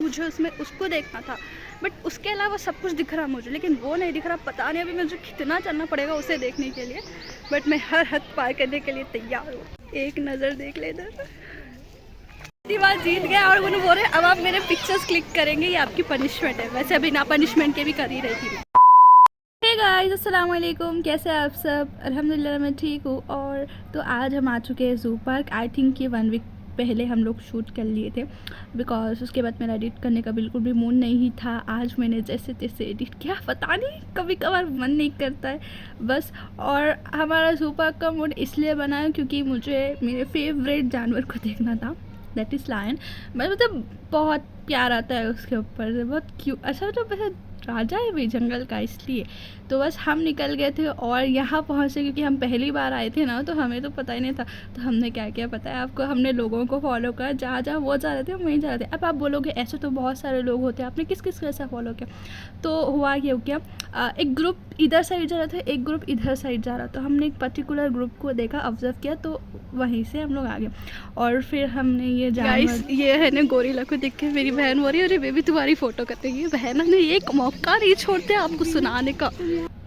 मुझे उसमें उसको देखना था, बट उसके अलावा सब कुछ दिख रहा मुझे, लेकिन वो नहीं दिख रहा। पता नहीं अभी मुझे कितना चलना पड़ेगा उसे देखने के लिए, बट मैं हर हद पार करने के लिए तैयार हूँ। एक नज़र देख ले इधर, बार जीत गया और उन्होंने बोल रहे अब आप मेरे पिक्चर्स क्लिक करेंगे, ये आपकी पनिशमेंट है। वैसे अभी ना पनिशमेंट के भी कर ही रही थी मैं। हे गाइस, अस्सलाम वालेकुम, कैसे हैं आप सब? अल्हम्दुलिल्लाह मैं ठीक हूँ। और तो आज हम आ चुके हैं ज़ू पार्क। आई थिंक ये 1 वीक पहले हम लोग शूट कर लिए थे, बिकॉज उसके बाद मेरा एडिट करने का बिल्कुल भी मूड नहीं था। आज मैंने जैसे तैसे एडिट किया, पता नहीं कभी कभार मन नहीं करता है बस। और हमारा ज़ू पार्क का मूड इसलिए बना है क्योंकि मुझे मेरे फेवरेट जानवर को देखना था, दैट इज़ लायन। मतलब बहुत प्यार आता है उसके ऊपर से, बहुत क्यूट। अच्छा मतलब वैसे राजा है भाई जंगल का, इसलिए तो बस हम निकल गए थे और यहाँ पहुँचे क्योंकि हम पहली बार आए थे ना, तो हमें तो पता ही नहीं था। तो हमने क्या किया पता है आपको, हमने लोगों को फॉलो करा, जहाँ जहाँ वो जा रहे थे हम वहीं जा रहे थे। अब आप बोलोगे ऐसे तो बहुत सारे लोग होते हैं, आपने किस किस को ऐसा फॉलो किया? तो हुआ ये क्या, एक ग्रुप इधर साइड जा रहा था, एक ग्रुप इधर साइड जा रहा था। हमने एक पर्टिकुलर ग्रुप को देखा, ऑब्जर्व किया, तो वहीं से हम लोग आ गए। और फिर हमने ये जानवर, ये है ना गोरिल्ला को देख के मेरी बहन बोल रही है अरे बेबी तुम्हारी फ़ोटो करते हैं। बहन ने एक मौका नहीं छोड़ते आपको सुनाने का।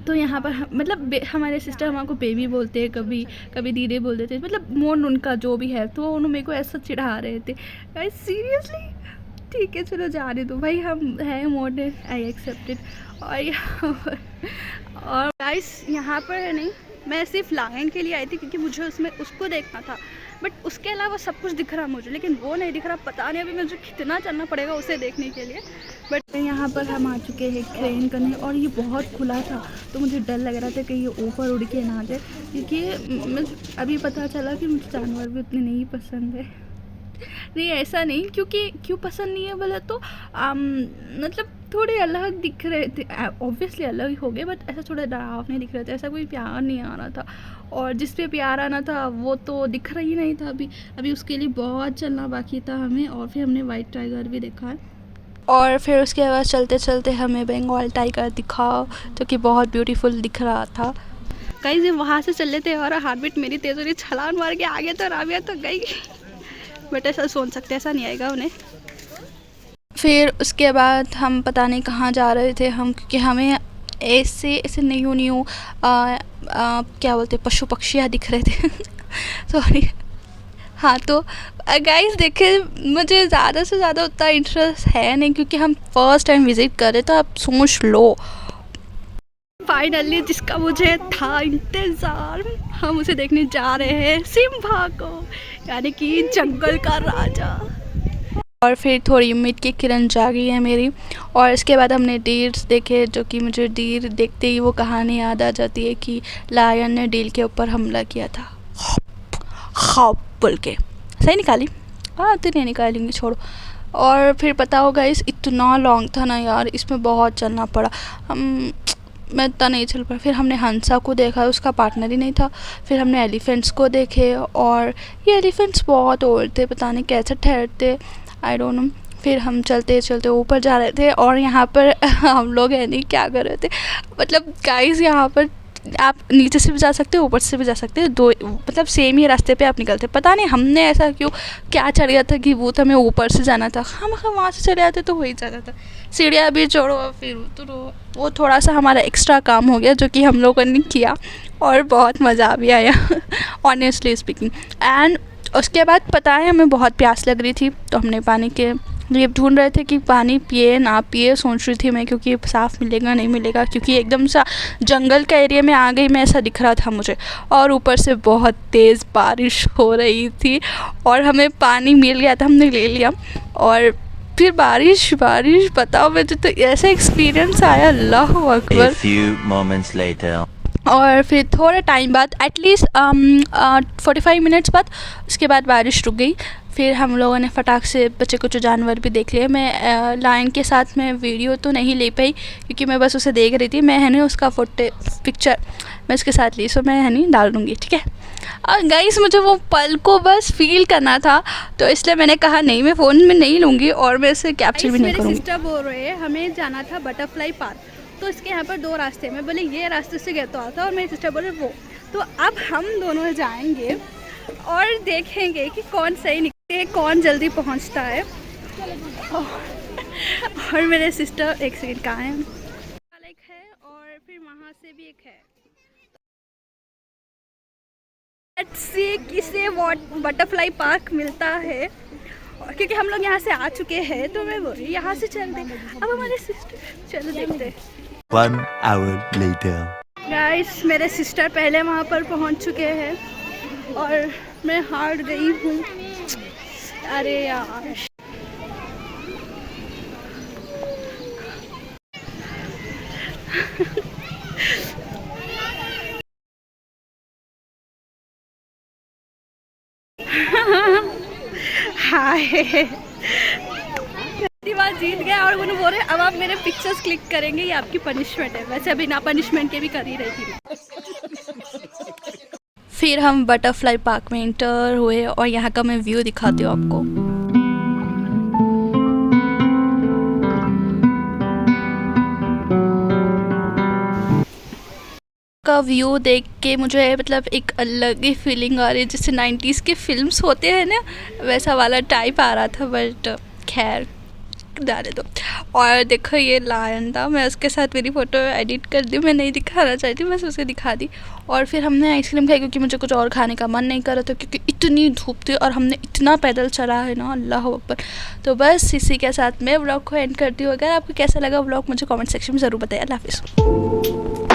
तो यहाँ पर मतलब हमारे सिस्टर हमको बेबी बोलते हैं, कभी कभी दीदी बोल देते, मतलब मोन उनका जो भी है, तो उन्होंने मेरे को ऐसा चिढ़ा रहे थे। गाइस सीरियसली ठीक है चलो जाने दो भाई, हम हैं मोड, आई एक्सेप्टेड। और गाइस यहाँ पर नहीं, मैं सिर्फ लायन के लिए आई थी क्योंकि मुझे उसमें उसको देखना था, बट उसके अलावा सब कुछ दिख रहा मुझे, लेकिन वो नहीं दिख रहा। पता नहीं अभी मुझे कितना चलना पड़ेगा उसे देखने के लिए। बट यहाँ पर हम आ चुके हैं ट्रेन करने, और ये बहुत खुला था तो मुझे डर लग रहा था कि ये ऊपर उड़ के ना जाए, क्योंकि अभी पता चला कि मुझे जानवर भी उतने नहीं पसंद है। नहीं ऐसा नहीं, क्योंकि क्यों पसंद नहीं है बोले तो मतलब थोड़े अलग दिख रहे थे, ऑब्वियसली अलग ही हो गए, बट ऐसा थोड़ा डरावने दिख रहे थे, ऐसा कोई प्यार नहीं आ रहा था। और जिस पे प्यार आना था वो तो दिख रहा ही नहीं था। अभी उसके लिए बहुत चलना बाकी था हमें। और फिर हमने वाइट टाइगर भी देखा है, और फिर उसके बाद चलते चलते हमें बंगाल टाइगर दिखा, जो कि बहुत ब्यूटीफुल दिख रहा था। कहीं से वहाँ से चल रहे थे और हार्ट बीट मेरी तेज़ हो रही, छलांग मार के आगे तो राबिया तो गई, बट ऐसा सोच सकते ऐसा नहीं आएगा उन्हें। फिर उसके बाद हम पता नहीं कहाँ जा रहे थे हम, क्योंकि हमें ऐसे न्यू क्या बोलते पशु पक्षियाँ दिख रहे थे सॉरी। हाँ तो गाइस देखे, मुझे ज़्यादा से ज़्यादा उतना इंटरेस्ट है नहीं, क्योंकि हम फर्स्ट टाइम विज़िट कर रहे, तो आप सोच लो। फाइनली जिसका मुझे था इंतज़ार, हम उसे देखने जा रहे हैं, सिम्बा को, यानी कि जंगल का राजा। और फिर थोड़ी उम्मीद की किरण जागी है मेरी। और इसके बाद हमने डीर देखे, जो कि मुझे डीर देखते ही वो कहानी याद आ जाती है कि लायन ने डीर के ऊपर हमला किया था, हाँ बोल के। सही निकाली? हाँ तो नहीं निकालेंगे, छोड़ो। और फिर पता होगा इस इतना लॉन्ग था ना यार, इसमें बहुत चलना पड़ा, मैं इतना नहीं चल पाया। फिर हमने हंसा को देखा, उसका पार्टनर ही नहीं था। फिर हमने एलिफेंट्स को देखे, और ये एलिफेंट्स बहुत ओल्ड थे, पता नहीं कैसे ठहरते, आई डोंट नो। फिर हम चलते चलते ऊपर जा रहे थे, और यहाँ पर हम लोग है नहीं क्या कर रहे थे, मतलब गाइस यहाँ पर आप नीचे से भी जा सकते हो, ऊपर से भी जा सकते हो, दो मतलब सेम ही रास्ते पे आप निकलते। पता नहीं हमने ऐसा क्यों क्या चढ़ गया था कि वो तो हमें ऊपर से जाना था, हम वहाँ से चले आते तो वही जाना था। सीढ़ियाँ भी चढ़ो फिर उतरो, वो थोड़ा सा हमारा एक्स्ट्रा काम हो गया जो कि हम लोगों ने किया, और बहुत मज़ा भी आया ऑनेस्टली स्पीकिंग। एंड उसके बाद पता है हमें बहुत प्यास लग रही थी, तो हमने पानी के लिए ढूंढ रहे थे कि पानी पिए ना पिए, सोच रही थी मैं, क्योंकि साफ़ मिलेगा नहीं मिलेगा, क्योंकि एकदम सा जंगल का एरिया में आ गई मैं, ऐसा दिख रहा था मुझे। और ऊपर से बहुत तेज़ बारिश हो रही थी, और हमें पानी मिल गया था, हमने ले लिया। और फिर बारिश बताओ मुझे तो ऐसा एक्सपीरियंस आया, अल्लाह अकबर। और फिर थोड़े टाइम बाद, एटलीस्ट 45 मिनट्स बाद, उसके बाद बारिश रुक गई। फिर हम लोगों ने फटाक से बच्चे कुछ जानवर भी देख लिए। मैं लायन के साथ में वीडियो तो नहीं ले पाई, क्योंकि मैं बस उसे देख रही थी। मैं है नहीं उसका पिक्चर मैं उसके साथ ली, सो मैं है नहीं डाल दूँगी, ठीक है। और गाइस मुझे वो पल को बस फील करना था, तो इसलिए मैंने कहा नहीं मैं फ़ोन में नहीं लूँगी, और मैं इसे कैप्चर भी नहीं करूँगी। सिस्टर बोल रहे हैं हमें जाना था बटरफ्लाई पार्क, तो इसके यहाँ पर 2 रास्ते हैं। मैं बोले ये रास्ते से गया तो आता, और मेरी सिस्टर बोले वो। तो अब हम दोनों जाएंगे और देखेंगे कि कौन सही निकलते, कौन जल्दी पहुँचता है। और मेरे सिस्टर एक सेकंड कहाँ है, एक है और फिर वहाँ से भी एक है। लेट्स सी किसे बटरफ्लाई पार्क मिलता है, क्योंकि हम लोग यहाँ से आ चुके हैं तो मैं बोल रही यहाँ से चलते। अब हमारे सिस्टर, चलो देखते। 1 hour later. गाइस मेरे सिस्टर पहले वहाँ पर पहुँच चुके हैं और मैं हार गई हूँ। अरे यार हाय बार जीत गया और उन्होंने बोल रहे अब आप मेरे पिक्चर्स क्लिक करेंगे, ये आपकी पनिशमेंट है। वैसे बिना पनिशमेंट के भी कर ही रही थी। फिर हम बटरफ्लाई पार्क में इंटर हुए और यहाँ का मैं व्यू दिखाती हूँ आपको। का व्यू देख के मुझे मतलब एक अलग ही फीलिंग आ रही है, जैसे 90s के फिल्म्स होते हैं ना वैसा वाला टाइप आ रहा था। बट खैर डाले दो। और देखो ये लायन था, मैं उसके साथ मेरी फ़ोटो एडिट कर दी, मैं नहीं दिखाना चाहती, बस उसे दिखा दी। और फिर हमने आइसक्रीम खाई क्योंकि मुझे कुछ और खाने का मन नहीं कर रहा था, क्योंकि इतनी धूप थी और हमने इतना पैदल चला है ना, अल्लाह अकबर। तो बस इसी के साथ मैं व्लॉग को एंड करती हूँ। अगर आपको कैसा लगा व्लॉग मुझे कमेंट सेक्शन में ज़रूर बताइए। अल्लाह हाफ़िज़।